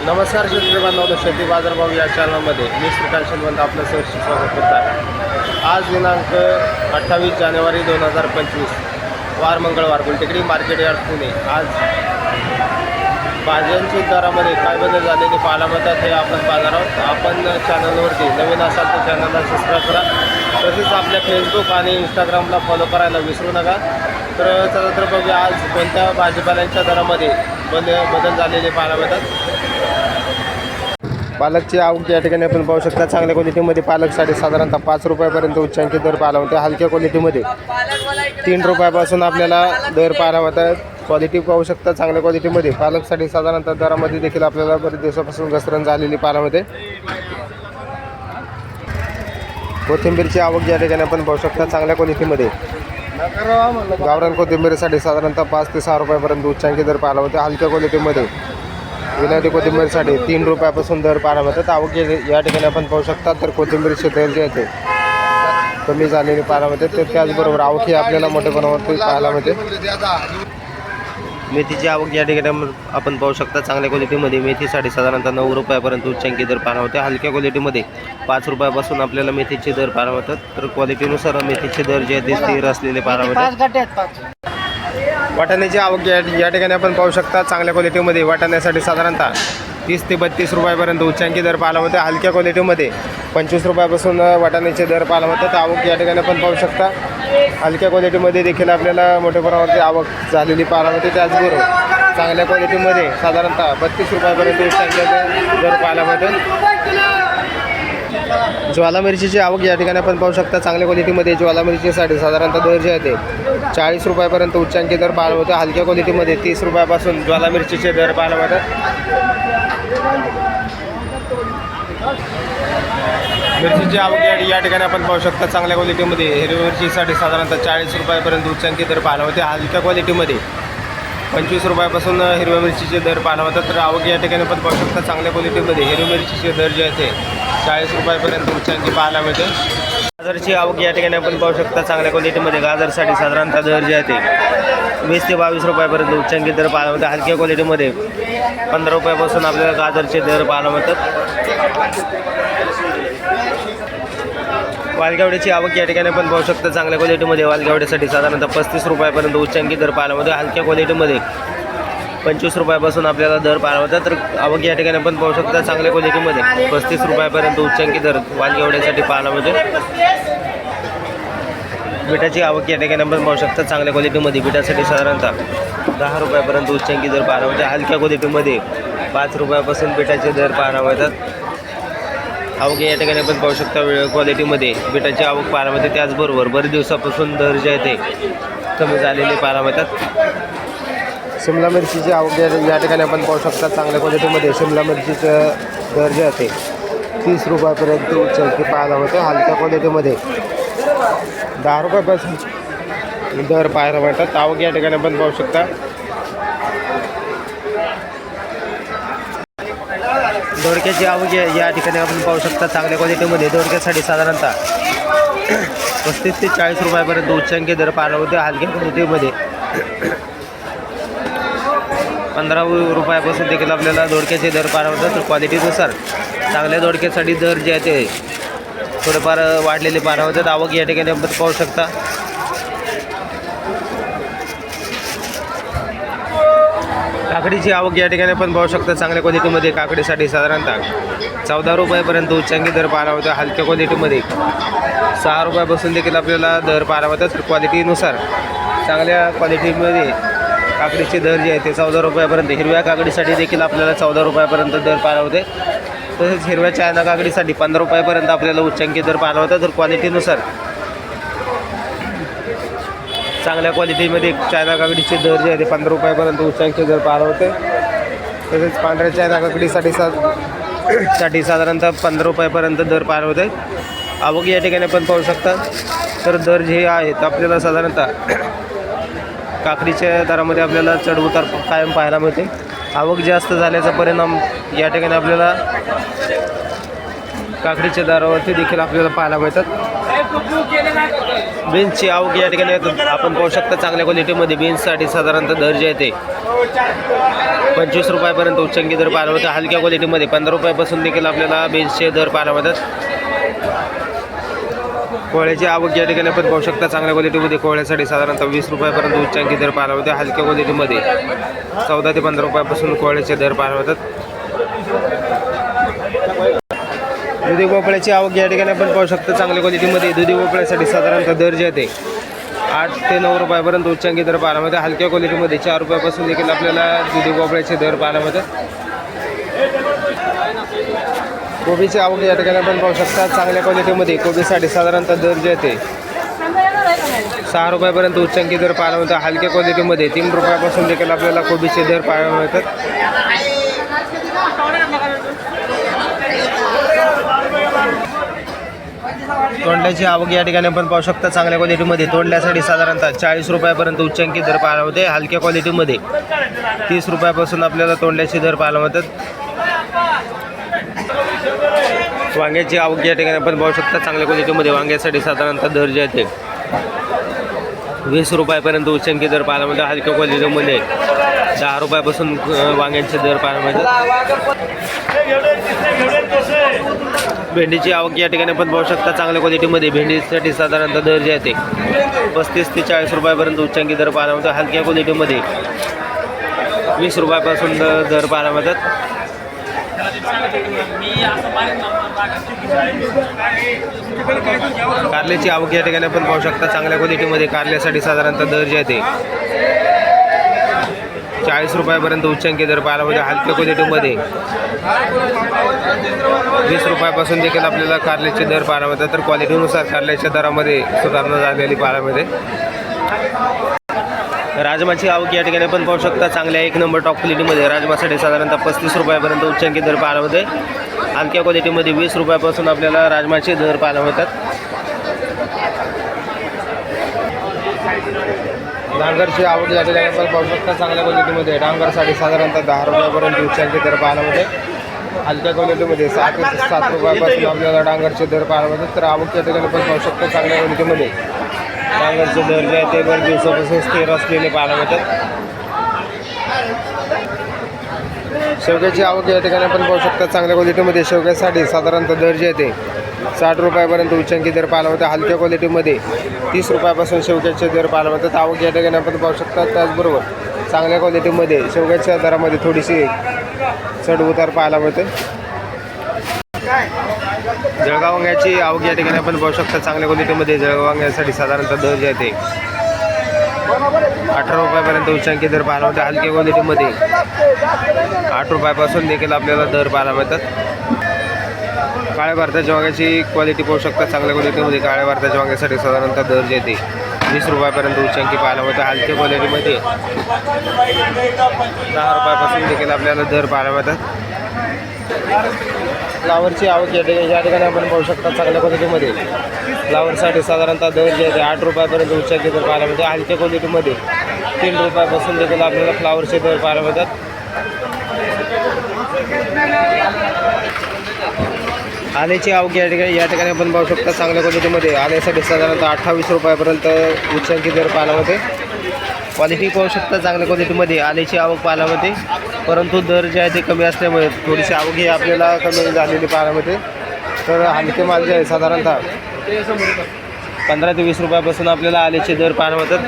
नमस्कार शेतकरी बांधवांनो, शेती बाजारभाव या चॅनलमध्ये मी श्रीकांत शेलवंत आपलं सहर्ष स्वागत करत आहे। आज दिनांक 28 जानेवारी 2025 वार मंगळवार, गुलटेकडी मार्केट यार्ड पुणे। आज भाज्यांच्या दरामध्ये काय बदल झालेले पाहायला मिळतात हे आपण पाहणार आहोत। आपण चॅनलवरती नवीन असाल तर चॅनलला सबस्क्राईब करा, तसेच आपल्या फेसबुक आणि इंस्टाग्रामला फॉलो करायला विसरू नका। तर चला तर बघूया आज कोणत्या भाजीपाल्यांच्या दरामध्ये बदल झालेले पाहायला मिळतात। पालकची आवक या ठिकाणी आपण पाहू शकता। चांगल्या क्वालिटीमध्ये पालक साधारणतः 5 रुपयापर्यंत उच्चांकी दर पाहायला मिळते। हलक्या क्वालिटीमध्ये 3 रुपयापासून आपल्याला दर पाहायला मिळतात। क्वालिटी पाहू शकता चांगल्या क्वालिटीमध्ये पालकसाठी साधारणतः दरामध्ये देखील आपल्याला बरेच दिवसापासून घसरण झालेली पाहायला मिळते। कोथिंबीरची आवक या ठिकाणी आपण पाहू शकता। चांगल्या क्वालिटीमध्ये गावरान कोथिंबीरसाठी साधारणतः 5 ते 6 रुपयापर्यंत उच्चांकी दर पाहायला मिळते। हलक्या क्वालिटीमध्ये विलायती कोथिंबीरसाठी 3 रुपयापासून दर पाहायला मिळतात। आवक या ठिकाणी आपण पाहू शकता। तर कोथिंबीरचे दर जे आहे ते कमी झालेले पाहायला मिळते। तर त्याचबरोबर आवक ही आपल्याला मोठ्या प्रमाणावरती पाहायला मिळते। मेथीची आवक या ठिकाणी आपण पाहू शकता। चांगल्या क्वालिटीमध्ये मेथीसाठी साधारणतः 9 रुपयापर्यंत उच्चांकी दर पाहायला मिळते। हलक्या क्वालिटीमध्ये 5 रुपयापासून आपल्याला मेथीचे दर पाहायला मिळतात। तर क्वालिटीनुसार मेथीचे दर जे आहेत ते स्थिर असलेले पाहायला मिळतात। वाटाण्याची आवक या ठिकाणी आपण पाहू शकता। चांगल्या क्वालिटीमध्ये वाटाण्यासाठी साधारणतः 30 ते 32 रुपयापर्यंत उच्चांकी दर पाहायला मिळते। हलक्या क्वालिटीमध्ये 25 रुपयापासून वाटाण्याचे दर पाहायला मिळतात। आवक या ठिकाणी आपण पाहू शकता। हलक्या क्वालिटीमध्ये देखील आपल्याला मोठ्या प्रमाणावरती आवक झालेली पाहायला मिळते। त्याचबरोबर चांगल्या क्वालिटीमध्ये साधारणतः 32 रुपयापर्यंत उच्चांकी दर पाहायला मिळते। ज्वाला मिरचीची आवक या ठिकाणी आपण पाहू शकता। चांगल्या क्वालिटीमध्ये ज्वाला मिरचीसाठी साधारणतः दर जे आहे ते 40 रुपयापर्यंत उच्चांकी दर पाहायला मिळते। हलक्या क्वालिटीमध्ये 30 रुपयापासून ज्वाला मिरचीचे दर पाहायला मिळतात। मिरचीची आवक या ठिकाणी आपण पाहू शकता। चांगल्या क्वालिटीमध्ये हिरवी मिरचीसाठी साधारणतः 40 रुपयापर्यंत उच्चांकी दर पाहायला मिळते। हलक्या क्वालिटीमध्ये 25 रुपयापासून हिरव्या मिरचीचे दर पाहायला मिळतात। तर आवक या ठिकाणी आपण पाहू शकता। चांगल्या क्वालिटीमध्ये हिरवी मिरचीचे दर जे आहे ते 40 रुपयापर्यंत उच्चांकी पाहायला मिळते। गाजरची आवक या ठिकाणी आपण पाहू शकता। चांगल्या क्वालिटीमध्ये गाजरसाठी साधारणतः दर जे आहे ते 20 ते 22 रुपयापर्यंत उच्चांकी दर पाहायला मिळते। हलक्या क्वालिटीमध्ये 15 रुपयापासून आपल्याला गाजरचे दर पाहायला मिळतात। वालगेवड्याची आवक या ठिकाणी आपण पाहू शकता। चांगल्या क्वालिटीमध्ये वालगेवड्यासाठी साधारणतः 35 रुपयापर्यंत उच्चांकी दर पाहायला मिळते। हलक्या क्वालिटीमध्ये 25 रुपयापासून आपल्याला दर पाहायला मिळतात। तर आवक या ठिकाणी आपण पाहू शकता। चांगल्या क्वालिटीमध्ये 35 रुपयापर्यंत उच्चांकी दर वालगेवड्यासाठी पाहायला मिळते। बिटाची आवक या ठिकाणी आपण पाहू शकता। चांगल्या क्वालिटीमध्ये बिटासाठी साधारणतः 10 रुपयापर्यंत उच्चांकी दर पाहायला मिळते। हलक्या क्वालिटीमध्ये 5 रुपयापासून बिटाचे दर पाहायला मिळतात। आवक या ठिकाणी आपण पाहू शकता। क्वालिटीमध्ये बिटाची आवक पाहायला मिळते। त्याचबरोबर बरेच दिवसापासून दर जे आहे ते कमी झालेले पाहायला मिळतात। शिमला मिरचीची आवक या ठिकाणी आपण पाहू शकता। चांगल्या क्वालिटीमध्ये शिमला मिरचीचं दर जे आहे ते 30 रुपयापर्यंत उच्चांकी पाहायला मिळते। हलक्या क्वालिटीमध्ये 10 रुपयापासून दर पाहायला मिळतात। आवक या ठिकाणी आपण पाहू शकता। दोडक्याची आवक या ठिकाणी आपण पाहू शकता। चांगल्या क्वालिटीमध्ये दोडक्यासाठी साधारणतः 35 ते 40 रुपयापर्यंत उच्चांकी दर पाहायला मिळते। हलक्या क्वालिटीमध्ये 15 रुपयापासून देखील आपल्याला दोडक्याचे दर पाहायला मिळतात। तर क्वालिटीनुसार चांगल्या दोडक्यासाठी दर जे आहे ते थोडेफार वाढलेले पाहायला मिळतात। आवक या ठिकाणी आपण पाहू शकता। काकडीची आवक या ठिकाणी आपण पाहू शकता। चांगल्या क्वालिटीमध्ये काकडीसाठी साधारणतः 14 रुपयापर्यंत उच्चांकी दर पाहायला मिळतो। हलक्या क्वालिटीमध्ये 6 रुपयापासून देखील आपल्याला दर पाहायला मिळतात। तर क्वालिटीनुसार चांगल्या क्वालिटीमध्ये काकडीचे दर जे आहे ते 14 रुपयापर्यंत, हिरव्या काकडीसाठी देखील आपल्याला 14 रुपयापर्यंत दर पाहायला होते। तसेच हिरव्या चायना काकडीसाठी 15 रुपयापर्यंत आपल्याला उच्चांकी दर पाहायला होता। तर क्वालिटीनुसार चांगल्या क्वालिटीमध्ये चायना काकडीचे दर जे आहे ते 15 रुपयापर्यंत उच्चांकी दर पाहायला होते। तसेच पांढऱ्या चायना काकडीसाठी साधारणतः 15 रुपयापर्यंत दर पाहायला होते। आवक या ठिकाणी आपण पाहू शकता। तर दर जे आहेत आपल्याला साधारणतः काकडीच्या दरामध्ये आपल्याला चढउतार कायम पाहायला मिळते। आवक जास्त झाल्याचा परिणाम या ठिकाणी आपल्याला काकडीच्या दरावरती देखील आपल्याला पाहायला मिळतात. बीन्सची आवक या ठिकाणी आपण पाहू शकता चांगल्या क्वालिटीमध्ये बीन्ससाठी साधारणतः दर जे आहे ते 25 रुपयापर्यंत उच्चांकी दर पाहायला मिळतात. हलक्या क्वालिटीमध्ये 15 रुपयापासून देखील आपल्याला बीन्सचे दर पाहायला मिळतात. कोहळ्याची आवक या ठिकाणी आपण पाहू शकता चांगल्या क्वालिटीमध्ये कोहळ्यासाठी साधारणतः 20 रुपयापर्यंत उच्चांकी दर पाहायला मिळते. हलक्या क्वालिटीमध्ये 14 ते 15 रुपयापासून कोहळ्याचे दर पाहायला मिळतात. दुधी भोपळ्याची आवक या ठिकाणी आपण पाहू शकतो चांगल्या क्वालिटीमध्ये दुधी भोपळ्यासाठी साधारणतः दर जे आहे ते 8 ते 9 रुपयापर्यंत उच्चांकी दर पाहायला मिळते. हलक्या क्वालिटीमध्ये 4 रुपयापासून देखील आपल्याला दुधी भोपळ्याचे दर पाहायला मिळतात. कोबीची आवक या ठिकाणी आपण पाहू शकता चांगल्या क्वालिटीमध्ये कोबीसाठी साधारणतः दर जे आहे ते 6 रुपयापर्यंत उच्चांकी दर पाहायला मिळतात. हलक्या क्वालिटीमध्ये 3 रुपयापासून देखील आपल्याला कोबीचे दर पाहायला मिळतात. तोंडल्याची आवक या ठिकाणी आपण पाहू शकता चांगल्या क्वालिटीमध्ये तोंडल्यासाठी साधारणतः 40 रुपयापर्यंत उच्चांकी दर पाहायला मिळते. हलक्या क्वालिटीमध्ये 30 रुपयापासून आपल्याला तोंडल्याचे दर पाहायला मिळतात. वांग्याची आवक या ठिकाणी आपण पाहू शकता चांगल्या क्वालिटीमध्ये वांग्यासाठी साधारणतः दर जे आहे ते 20 रुपयापर्यंत उच्चांकी दर पाहायला मिळतात. हलक्या क्वालिटीमध्ये 10 रुपयापासून वांग्यांचे दर पाहायला मिळतात. भेंडीची आवक या ठिकाणी आपण पाहू शकता चांगल्या क्वालिटीमध्ये भेंडीसाठी साधारणतः दर जे आहे ते 35 ते 40 रुपयापर्यंत उच्चांकी दर पाहायला मिळतात. हलक्या क्वालिटीमध्ये 20 रुपयापासून दर पाहायला मिळतात. कारल्याची आवक या ठिकाणी आपण पाहू शकता चांगल्या क्वालिटीमध्ये कारल्यासाठी साधारणतः दर जे आहे ते 40 रुपयापर्यंत उच्चांकी दर पाहायला मिळते. हलक्या क्वालिटीमध्ये 20 रुपयापासून देखील आपल्याला कारल्याचे दर पाहायला मिळतात. तर क्वालिटीनुसार कारल्याच्या दरामध्ये सुधारणा झालेली पाहायला मिळते. राजमाची आवक या ठिकाणी आपण पाहू शकता चांगल्या 1 नंबर टॉप क्वालिटीमध्ये राजमासाठी साधारणतः 35 रुपयापर्यंत उच्चांकी दर पाहायला मिळते. हलक्या क्वालिटीमध्ये 20 रुपयापासून आपल्याला राजमाचे दर पाहायला मिळतात. डांगरची आवक या ठिकाणी आपण पाहू शकता चांगल्या क्वालिटीमध्ये डांगरसाठी साधारणतः 10 रुपयापर्यंत उच्चांकी दर पाहायला मिळते. हलक्या क्वालिटीमध्ये 7 रुपयापासून आपल्याला डांगरचे दर पाहायला मिळतात. तर आवक या ठिकाणी आपण पाहू शकतो चांगल्या क्वालिटीमध्ये डांगरचे दर जे आहे ते बरेच दिवसापासून स्थिर असलेले पाहायला मिळतात. शेवग्याची आवक या ठिकाणी आपण पाहू शकता चांगल्या क्वालिटीमध्ये शेवग्यासाठी साधारणतः दर जे आहे ते 60 रुपयापर्यंत उच्चांकी दर पाहायला मिळतात. हलक्या क्वालिटीमध्ये 30 रुपयापासून शेवग्याचे दर पाहायला मिळतात. आवक या ठिकाणी आपण पाहू शकता. त्याचबरोबर चांगल्या क्वालिटीमध्ये शेवग्याच्या दरामध्ये थोडीशी चढ उतार पाहायला मिळते. जळगाव वांग्याची आवक या ठिकाणी आपण पाहू शकता चांगल्या क्वालिटीमध्ये जळगाव वांग्यासाठी साधारणतः दर जे आहे ते 18 रुपयापर्यंत उच्चांकी दर पाहायला मिळतात. हलक्या क्वालिटीमध्ये 8 रुपयापासून देखील आपल्याला दर पाहायला मिळतात. काळ्या भारताच्या वांग्याची क्वालिटी पाहू शकता चांगल्या क्वालिटीमध्ये काळ्या भारताच्या वांग्यासाठी साधारणतः दर जे आहे ते 20 रुपयापर्यंत उच्चांकी पाहायला मिळतात. हलक्या क्वालिटीमध्ये 10 रुपयापासून देखील आपल्याला दर पाहायला मिळतात. फ्लावरची आवक या ठिकाणी आपण पाहू शकता चांगल्या क्वालिटीमध्ये फ्लावरसाठी साधारणतः दर जे आहे ते 8 रुपयापर्यंत उच्चांकी दर पाहायला मिळते. हलक्या क्वालिटीमध्ये 3 रुपयापासून देखील आपल्याला फ्लावरचे दर पाहायला मिळतात. आल्याची आवक या ठिकाणी आपण पाहू शकता चांगल्या क्वालिटीमध्ये आल्यासाठी साधारणतः 28 रुपयापर्यंत उच्चांकी दर पाहायला मिळते. क्वालिटी पाहू शकता चांगल्या क्वालिटीमध्ये आल्याची आवक पाहायला मिळते. परंतु दर जे आहे ते कमी असल्यामुळे थोडीशी आवक ही आपल्याला कमी झालेली पाहायला मिळते. तर हलके माल जे आहे साधारणतः 15 ते 20 रुपयापासून आपल्याला आल्याचे दर पाहायला मिळतात.